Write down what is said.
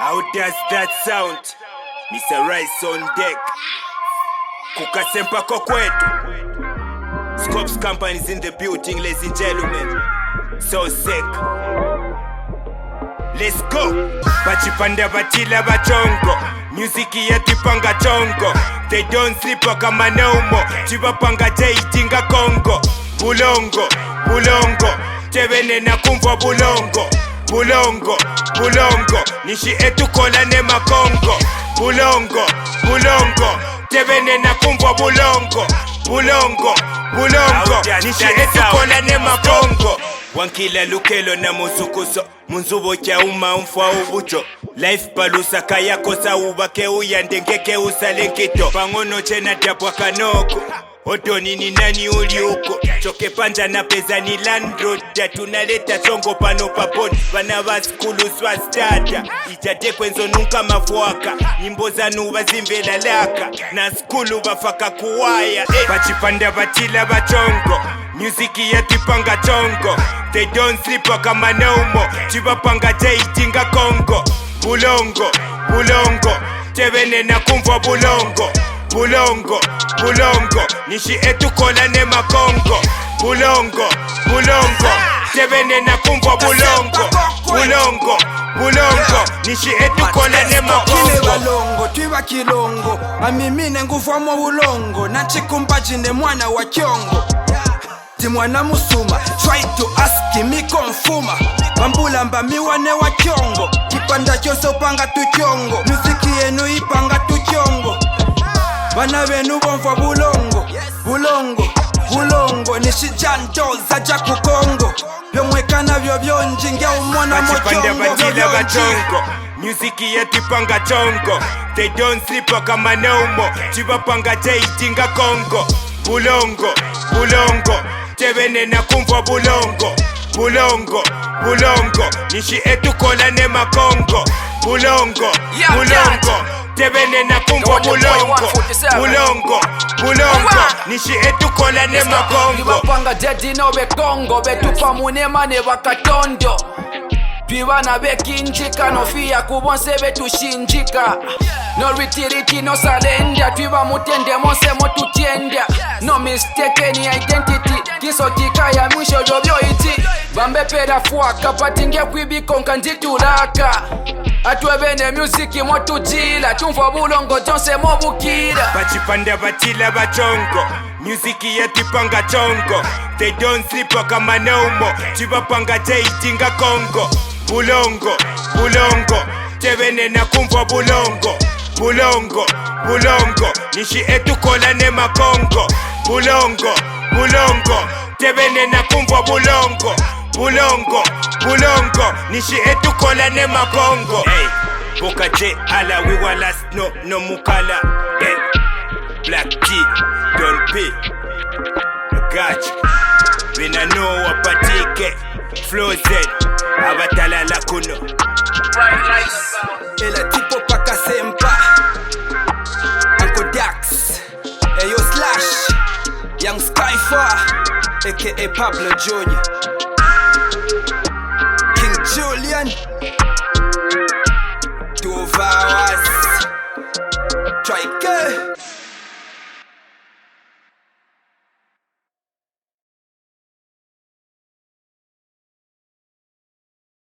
How does that sound? Mr. Rice on deck. Kukasempa kokwetu. Scopes companies in the building, ladies and gentlemen. So sick. Let's go. Bachipanda batila bachongo. Music yatipanga chongo. They don't sleep kama nomo. Chibapanga jaitinga Kongo. Bulongo, bulongo. Tebene na kumva bulongo. Bulongo, bulongo. Nishi etu kola ne makongo. Bulongo, bulongo. Tebene na kumva bulongo. Bulongo, bulongo. Nishi etu kola ne makongo. Wankila lukelo na musukuso. Munzubo cha uma umfwa ubucho. Life palusa kaya kosa ubake uyandengeke usalenkito. Pangono chena diapwa kanoko. Oto nini nani uli uko. Choke panja na peza ni landroad. Tunaleta chongo pano paponi. Vana vaskulu swastata. Itate kwenzo nunka mafuaka. Nyimbo zanu vazimbela laka. Na skulu vafaka kuwaya. Bachipanda batila bachongo. Music yatipanga chongo. They don't sleep kama nomo. Chibapanga jaitinga Kongo. Bulongo, bulongo. Tebene na kumva bulongo. Bulongo, bulongo. Nishi etu kola ne makongo. Bulongo, bulongo. Tebene na kumva bulongo. Bulongo, bulongo. Nishi etu kola ne makongo. Kile balongo, tuiba kilongo. Amimine nguvamo bulongo. Nachikumba jine mwana wa kyongo. Ti mwana musuma, try to ask me konfuma. Bambula mba miwane wa kyongo. Kipanda kyose upanga tu kyongo. Musiki yenu ipanga tu kyongo. Bana benu bonfa bulongo. Bulongo, bulongo. Nishijanto zaja kukongo. Byomwekana byo byonjinge umwana mochongo. Batila bachongo. Music yatipanga chongo. They don't sleep kama nomo. Chibapanga jaitinga Kongo. Bulongo, bulongo. Tebene na kumva bulongo. Bulongo, bulongo. Nishi etu kola ne makongo. Bulongo, bulongo. Tebene na kumva bulongo. Bulongo, bulongo. Nishi etu kola ne makongo. Nibapanga dedi no be Kongo. Betupa munema ne bakatondo. Twibana bekinjika no fiya kubonse betushinjika. No retiriti no surrender. Twiba mutende monse motutienda. No mistake any identity. Kiso kikaya mwisho jobyo iti. Bambe pera fuaka patinge kwibikonka njitulaka. Atwebene music motujila. Tumva bulongo jonse mobukira. Bachipanda batila bachongo. Music yatipanga chongo. They don't sleep kama nomo. Chibapanga jaitinga Kongo. Bulongo, bulongo. Tebene na kumva bulongo. Bulongo, bulongo. Nishi etu kola ne makongo. Bulongo, bulongo. Tebene na kumva bulongo. Bulongo, bulongo. Nishi etu kola ne makongo. Hey, Boka J ala we walas no mukala. Hey, Black G, don't pay. Gotcha. Bina no wapatike. Flozen, abatala la kuno. Ela tipo paka sempa. Uncle Dax. Eyo Slash. Young Skyfar. A.K.A. Pablo Jr. King Julian. 2 hours. Try